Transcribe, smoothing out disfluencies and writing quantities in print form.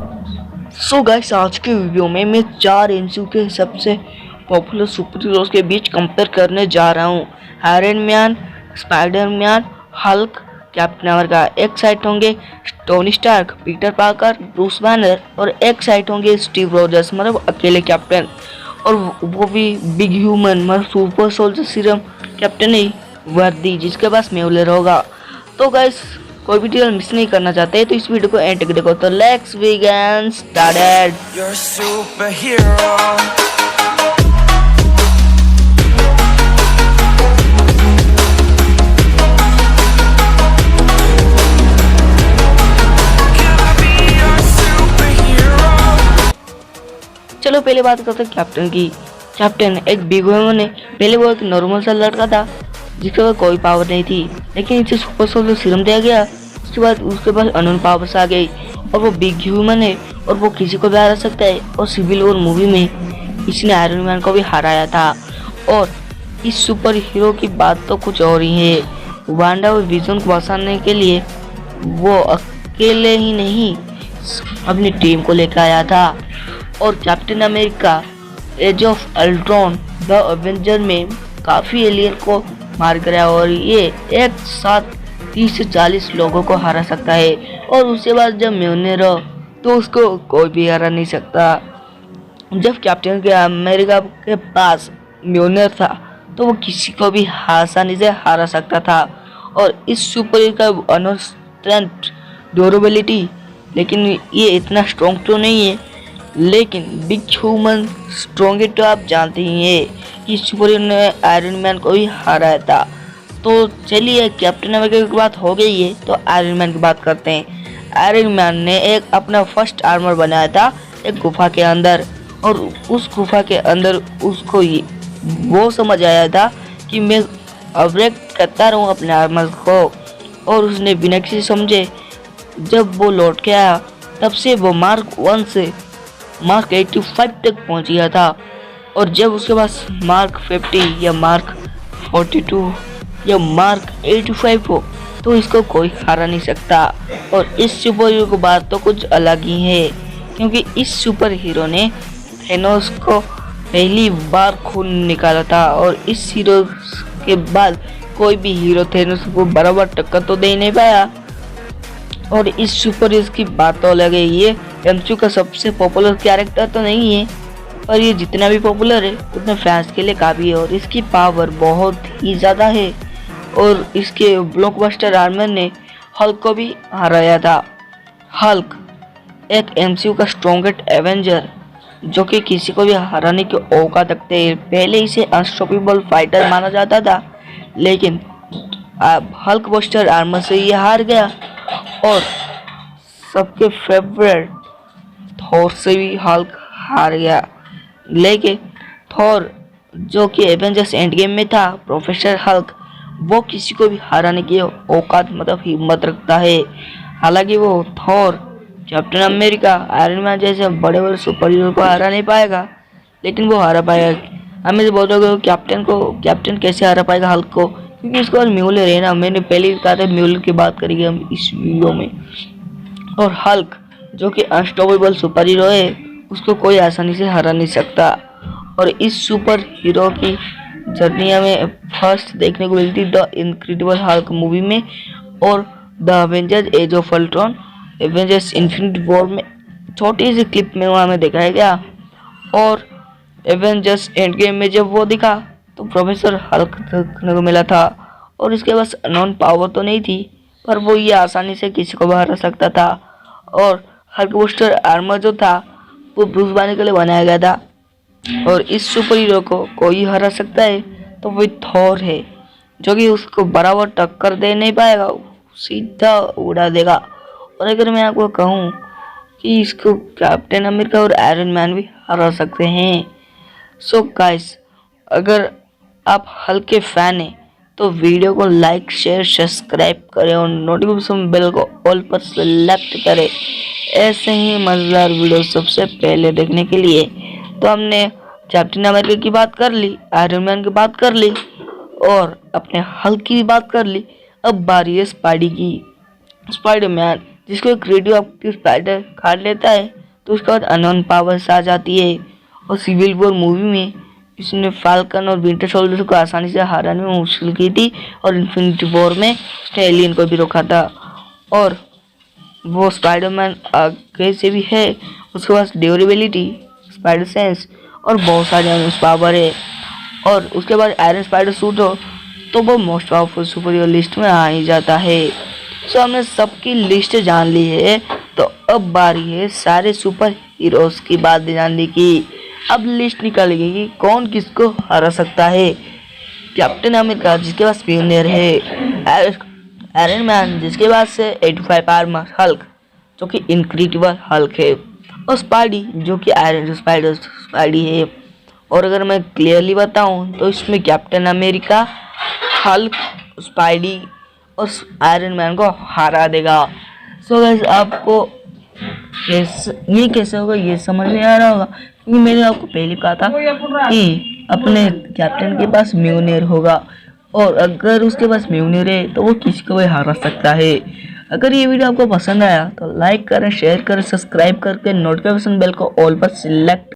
So guys, आज के video में मैं 4 एमसीयू के सबसे पॉपुलर सुपर हीरोज के बीच कंपेयर करने जा रहा हूँ। Iron Man, Spiderman, Hulk, Captain America. एक साइड होंगे Tony Stark, Peter Parker, Bruce Banner, और एक साइड होंगे स्टीव रॉजर्स मतलब अकेले कैप्टन, और वो भी बिग ह्यूमन मतलब सुपर सोल्जर सीरम कैप्टन नहीं, वर्दी, जिसके पास म्योलर होगा। तो गाइस, कोई भी डिटेल मिस नहीं करना चाहते तो इस वीडियो को एंड तक देखो। तो लेट्स बिगिन स्टार्टेड। चलो पहले बात करते हैं कैप्टन की। कैप्टन एक बिग ह्यूमन है। पहले वो एक नॉर्मल सा लड़का था जिसके पास कोई पावर नहीं थी, लेकिन इसे सुपर सोल्जर सीरम दिया गया। उसके बाद उसके पास अननोन पावर्स आ गई और वो बिग ह्यूमन है और वो किसी को भी हरा सकता है। और सिविल वॉर मूवी में इसने आयरन मैन को भी हराया था। और इस सुपर हीरो की बात तो कुछ और ही है। वांडा और विजन को बचाने के लिए वो अकेले ही नहीं अपनी टीम को लेकर आया था। और Captain America Age of Ultron the Avenger में काफी एलियन को मार गया और ये एक साथ 30 से 40 लोगों को हरा सकता है। और उसके बाद जब म्योलर हो तो उसको कोई भी हरा नहीं सकता। जब कैप्टन के अमेरिका के पास म्योलर था तो वो किसी को भी आसानी से हरा सकता था। और इस सुपर हीरो का अनोन स्ट्रेंथ, ड्यूरेबिलिटी, लेकिन ये इतना स्ट्रॉन्ग तो नहीं है, लेकिन बिग ह्यूमन स्ट्रॉन्ग है तो आप जानते ही हैं कि सुपर हीरो ने आयरन मैन को भी हराया था। तो चलिए, कैप्टन अमेरिका की बात हो गई है तो आयरन मैन की बात करते हैं। आयरन मैन ने एक अपना फर्स्ट आर्मर बनाया था एक गुफा के अंदर, और उस गुफा के अंदर उसको वो समझ आया था कि मैं अपग्रेड करता रहूँ अपने आर्मर को। और उसने बिना किसी समझे जब वो लौट के आया तब से वो मार्क 1 से मार्क 85 तक पहुंच गया था। और जब उसके पास मार्क 50 या मार्क 42 या मार्क 85 हो तो इसको कोई हरा नहीं सकता। और इस सुपर हीरो की बात तो कुछ अलग ही है, क्योंकि इस सुपर हीरो ने थेनोस को पहली बार खून निकाला था। और इस हीरो के बाद कोई भी हीरो थेनोस को बराबर टक्कर तो दे नहीं पाया। और इस सुपर हीरो की बात तो अलग है। ये एमसीयू का सबसे पॉपुलर कैरेक्टर तो नहीं है, पर ये जितना भी पॉपुलर है उतने फैंस के लिए काफ़ी है। और इसकी पावर बहुत ही ज़्यादा है। और इसके ब्लॉकबस्टर आर्मर ने हल्क को भी हराया था। हल्क एक एमसीयू का स्ट्रॉन्गेस्ट एवेंजर जो कि किसी को भी हराने की औकात रखते हैं। पहले इसे अनस्टॉपेबल फाइटर माना जाता था, लेकिन अब हल्क बस्टर आर्मर से ये हार गया। और सबके फेवरेट थॉर से भी हल्क हार गया। लेकिन थॉर जो कि एवेंजर्स एंड गेम में था, प्रोफेसर हल्क, वो किसी को भी हराने की औकात मतलब हिम्मत रखता है। हालांकि वो Thor, captain America, iron man जैसे बड़े बड़े सुपर हीरो को हरा नहीं पाएगा, लेकिन वो हरा पाएगा। हमें बोल रहे हो कैप्टन कैसे हरा पाएगा हल्क को, क्योंकि इसके बाद म्योलर है ना। मैंने पहले ही कहा था म्योलर की बात करेंगे हम इस वीडियो में। और हल्क जो कि अनस्टॉपेबल सुपर हीरो है, उसको कोई आसानी से हरा नहीं सकता। और इस सुपर हीरो की जर्नी हमें फर्स्ट देखने को मिलती द इनक्रेडिबल हल्क मूवी में, और the Avengers Age of Ultron, Avengers Infinity War में छोटी सी क्लिप में वहाँ हमें दिखाया गया। और एवेंजर्स एंड गेम में जब वो दिखा तो प्रोफेसर हल्क देखने को मिला था। और इसके पास नॉन पावर तो नहीं थी, पर वो ये आसानी से किसी को भी हरा सकता था। और हल्क बूस्टर आर्मर जो था वो ब्रूस बैनर के लिए बनाया गया था। और इस सुपर हीरो को कोई हरा सकता है तो वो थॉर है, जो कि उसको बराबर टक्कर दे नहीं पाएगा, सीधा उड़ा देगा। और अगर मैं आपको कहूँ कि इसको कैप्टन अमेरिका और आयरन मैन भी हरा सकते हैं। सो गाइस, अगर आप हल्क के फैन हैं तो वीडियो को लाइक, शेयर, सब्सक्राइब करें और नोटिफिकेशन बेल को ऑल पर सेलेक्ट करें ऐसे ही मजेदार वीडियो सबसे पहले देखने के लिए। तो हमने कैप्टन अमेरिका की बात कर ली, आयरन मैन की बात कर ली और अपने हल्क की बात कर ली। अब बारी है स्पाइडरमैन। जिसको एक रेडियो एक्टिव स्पाइडर खा लेता है। तो उसके बाद अननोन पावर्स आ जाती है और सिविल वॉर मूवी में इसने फाल्कन और विंटर सोल्जर को आसानी से हराने में मुश्किल की थी और इन्फिनिटी वॉर में उसने एलियन को भी रोका था। और वो स्पाइडरमैन आगे से भी है, उसके पास ड्यूरेबिलिटी, स्पाइडर सेंस और बहुत सारे पावर है। और उसके बाद आयरन स्पाइडर सूट हो तो वो most powerful super hero list में आ ही जाता है। सो हमने सबकी लिस्ट जान ली है, तो अब बारी है सारे सुपर हीरोज की बात जानने की। अब लिस्ट निकालेगी कि कौन किसको हरा सकता है। कैप्टन अमेरिका जिसके पास म्योलनियर है, आयरन मैन जिसके पास से 85 आर्मर, हल्क जो कि इनक्रेडिबल हल्क है, और स्पाइडी जो कि आयरन स्पाइडर स्पाइडी है। और अगर मैं क्लियरली बताऊं तो इसमें कैप्टन अमेरिका, हल्क, स्पाइडी और आयरन मैन को हरा देगा। सो गाइस आपको ये कैसे होगा ये समझ में आ रहा होगा, क्योंकि मैंने आपको पहले कहा था कि अपने कैप्टन के पास म्योलनियर होगा, और अगर उसके पास म्योलनियर है तो वो किसी को भी हरा सकता है। अगर ये वीडियो आपको पसंद आया तो लाइक करें, शेयर करें, सब्सक्राइब करके नोटिफिकेशन बेल को ऑल पर सिलेक्ट